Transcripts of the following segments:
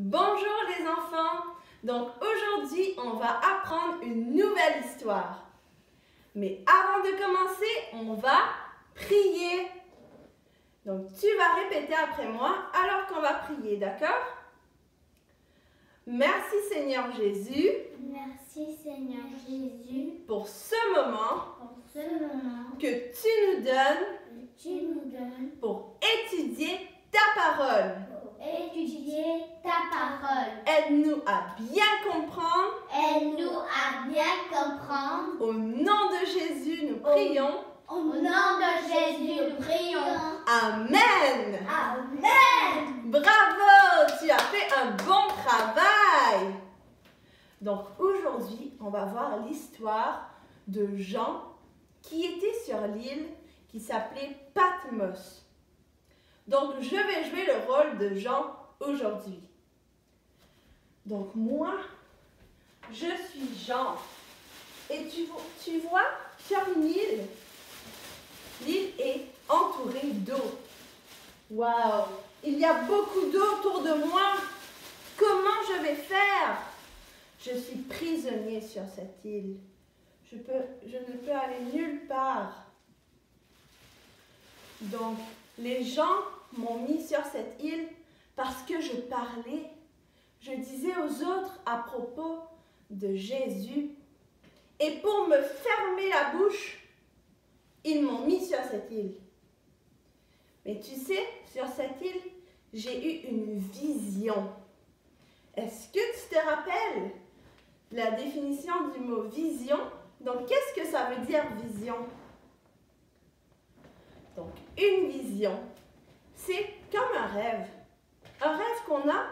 Bonjour les enfants! Donc aujourd'hui, on va apprendre une nouvelle histoire. Mais avant de commencer, on va prier. Donc tu vas répéter après moi alors qu'on va prier, d'accord? Merci Seigneur Jésus. Merci Seigneur Jésus Pour ce moment que tu nous donnes pour étudier ta parole. Étudier ta parole. Aide-nous à bien comprendre. Aide-nous à bien comprendre. Au nom de Jésus, nous prions. Au nom de Jésus, nous prions. Amen. Amen. Bravo, tu as fait un bon travail. Donc aujourd'hui, on va voir l'histoire de Jean qui était sur l'île qui s'appelait Patmos. Donc je vais jouer le rôle de Jean aujourd'hui. Donc moi, je suis Jean. Et tu vois, sur une île, l'île est entourée d'eau. Waouh! Il y a beaucoup d'eau autour de moi. Comment je vais faire? Je suis prisonnier sur cette île. Je ne peux aller nulle part. Donc, les gens m'ont mis sur cette île parce que je parlais. Je disais aux autres à propos de Jésus. Et pour me fermer la bouche, ils m'ont mis sur cette île. Mais tu sais, sur cette île, j'ai eu une vision. Est-ce que tu te rappelles la définition du mot vision? Donc, qu'est-ce que ça veut dire vision? Donc, une vision, c'est comme un rêve. Un rêve qu'on a,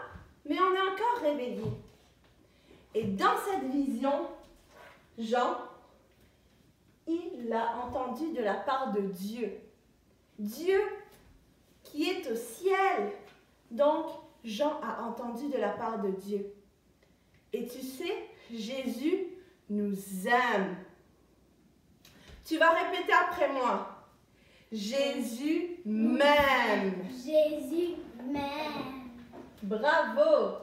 mais on est encore réveillé. Et dans cette vision, Jean, il l'a entendu de la part de Dieu. Dieu qui est au ciel. Donc, Jean a entendu de la part de Dieu. Et tu sais, Jésus nous aime. Tu vas répéter après moi. Jésus m'aime. Jésus m'aime. Bravo.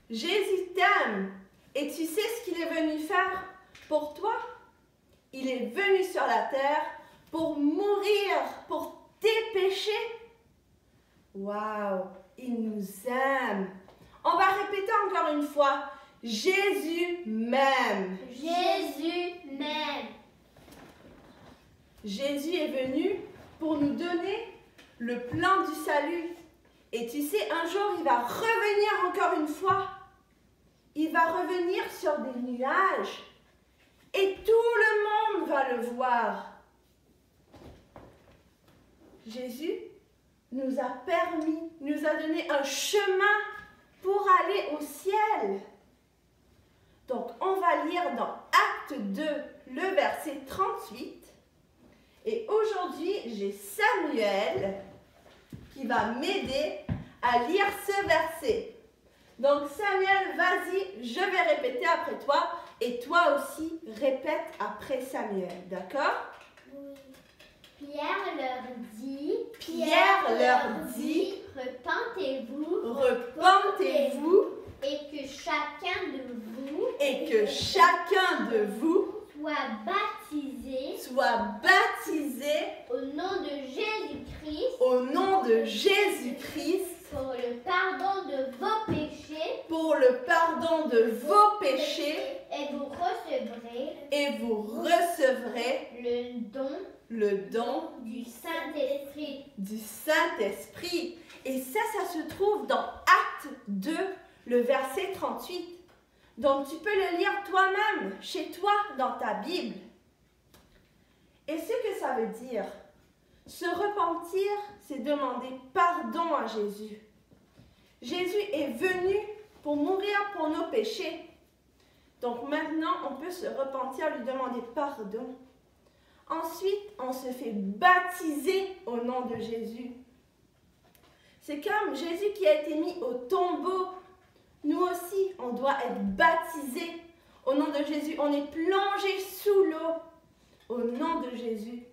Jésus t'aime. Et tu sais ce qu'il est venu faire pour toi? Il est venu sur la terre pour mourir pour tes péchés. Waouh, il nous aime. On va répéter encore une fois. Jésus m'aime. Jésus m'aime. Jésus est venu pour nous donner le plan du salut. Et tu sais, un jour, il va revenir encore une fois. Il va revenir sur des nuages. Et tout le monde va le voir. Jésus nous a permis, nous a donné un chemin pour aller au ciel. Donc, on va lire dans Acte 2, le verset 38. Et aujourd'hui, j'ai Samuel qui va m'aider à lire ce verset. Donc, Samuel, vas-y, je vais répéter après toi. Et toi aussi, répète après Samuel, d'accord? Oui. Pierre leur dit, repentez-vous, et que chacun de vous soit baptisé au nom de Jésus-Christ pour le pardon de vos péchés, et vous recevrez le don du Saint-Esprit. Et ça se trouve dans Acte 2, le verset 38. Donc, tu peux le lire toi-même, chez toi, dans ta Bible. Et ce que ça veut dire, se repentir, c'est demander pardon à Jésus. Jésus est venu pour mourir pour nos péchés. Donc maintenant, on peut se repentir, lui demander pardon. Ensuite, on se fait baptiser au nom de Jésus. C'est comme Jésus qui a été mis au tombeau. Nous aussi, on doit être baptisés au nom de Jésus. On est plongé sous l'eau au nom de Jésus.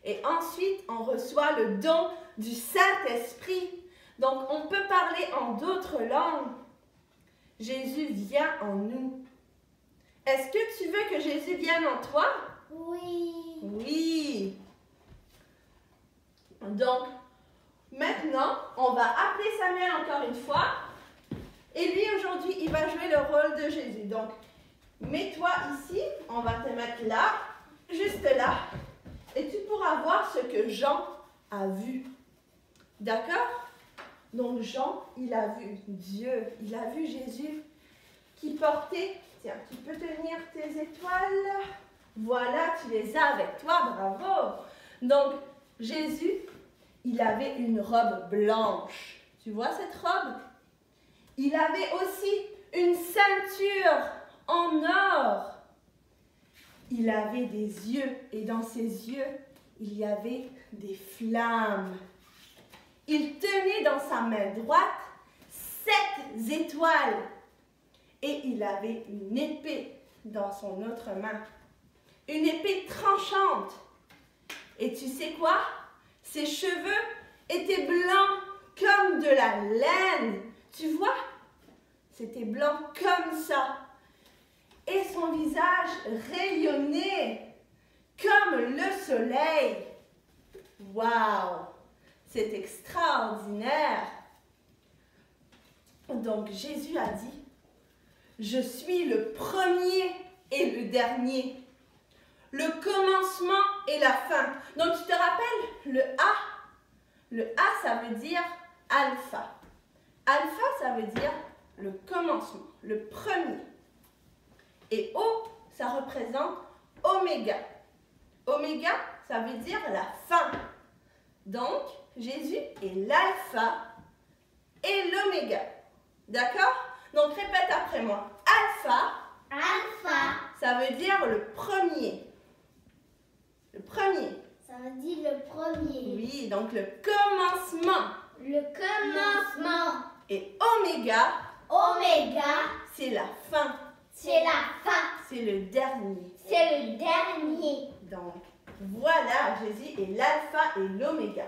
Et ensuite, on reçoit le don du Saint-Esprit. Donc, on peut parler en d'autres langues. Jésus vient en nous. Est-ce que tu veux que Jésus vienne en toi? Oui. Oui. Donc, maintenant, on va appeler Samuel encore une fois. Et lui, aujourd'hui, il va jouer le rôle de Jésus. Donc, mets-toi ici. On va te mettre là, juste là. Et tu pourras voir ce que Jean a vu. D'accord? Donc, Jean, il a vu Dieu. Il a vu Jésus qui portait... Tiens, tu peux tenir tes étoiles. Voilà, tu les as avec toi. Bravo. Donc, Jésus, il avait une robe blanche. Tu vois cette robe? Il avait aussi une ceinture en or. Il avait des yeux et dans ses yeux, il y avait des flammes. Il tenait dans sa main droite 7 étoiles et il avait une épée dans son autre main. Une épée tranchante. Et tu sais quoi? Ses cheveux étaient blancs comme de la laine. Tu vois? C'était blanc comme ça. Et son visage rayonnait comme le soleil. Waouh! C'est extraordinaire. Donc Jésus a dit, je suis le premier et le dernier, le commencement et la fin. Donc tu te rappelles le A? Le A, ça veut dire alpha. Alpha, ça veut dire le commencement, le premier. Et O, ça représente oméga. Oméga, ça veut dire la fin. Donc, Jésus est l'alpha et l'oméga. D'accord? Donc, répète après moi. Alpha. Alpha. Ça veut dire le premier. Le premier. Ça veut dire le premier. Oui, donc le commencement. Le commencement. Et oméga. Oméga. C'est la fin. C'est la fin. C'est le dernier. C'est le dernier. Donc, voilà, Jésus est l'alpha et l'oméga.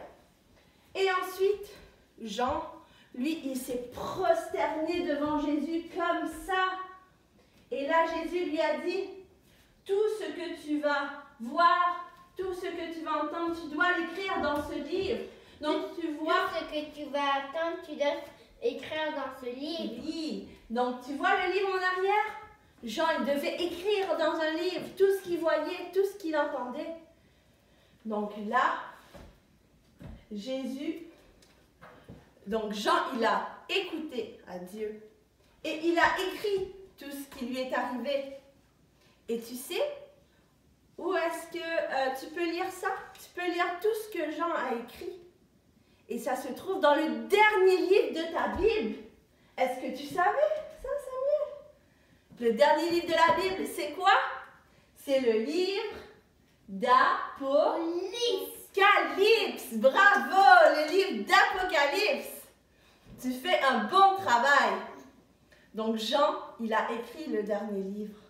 Et ensuite, Jean, lui, il s'est prosterné devant Jésus comme ça. Et là, Jésus lui a dit, tout ce que tu vas voir, tout ce que tu vas entendre, tu dois l'écrire dans ce livre. Donc, tu vois... Tout ce que tu vas attendre, tu dois écrire dans ce livre. Oui. Donc, tu vois le livre en arrière? Jean, il devait écrire dans un livre tout ce qu'il voyait, tout ce qu'il entendait. Donc là, Jésus, donc Jean, il a écouté à Dieu et il a écrit tout ce qui lui est arrivé. Et tu sais, où est-ce que tu peux lire ça? Tu peux lire tout ce que Jean a écrit. Et ça se trouve dans le dernier livre de ta Bible. Est-ce que tu savais ça, Samuel? Le dernier livre de la Bible, c'est quoi? C'est le livre d'Apocalypse. Bravo, le livre d'Apocalypse. Tu fais un bon travail. Donc Jean, il a écrit le dernier livre.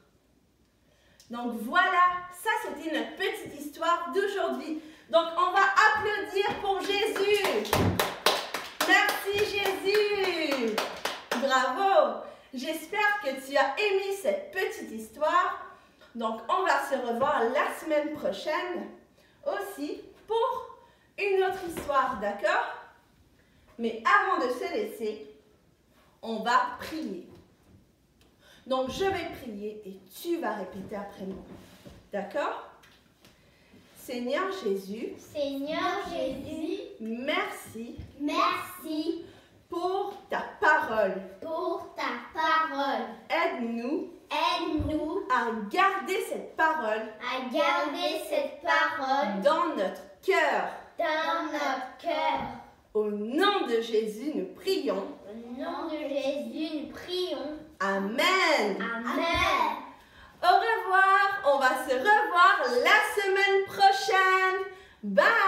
Donc voilà, ça c'était notre petite histoire d'aujourd'hui. Donc on va applaudir pour Jésus. Merci Jésus. Bravo. J'espère que tu as aimé cette petite histoire. Donc on va se revoir la semaine prochaine aussi pour une autre histoire, d'accord? Mais avant de se laisser, on va prier. Donc je vais prier et tu vas répéter après moi. D'accord? Seigneur Jésus, merci pour ta parole. Aide-nous à garder cette parole dans notre cœur. Au nom de Jésus, nous prions. Amen. Au revoir. On va se revoir la semaine prochaine. Bye.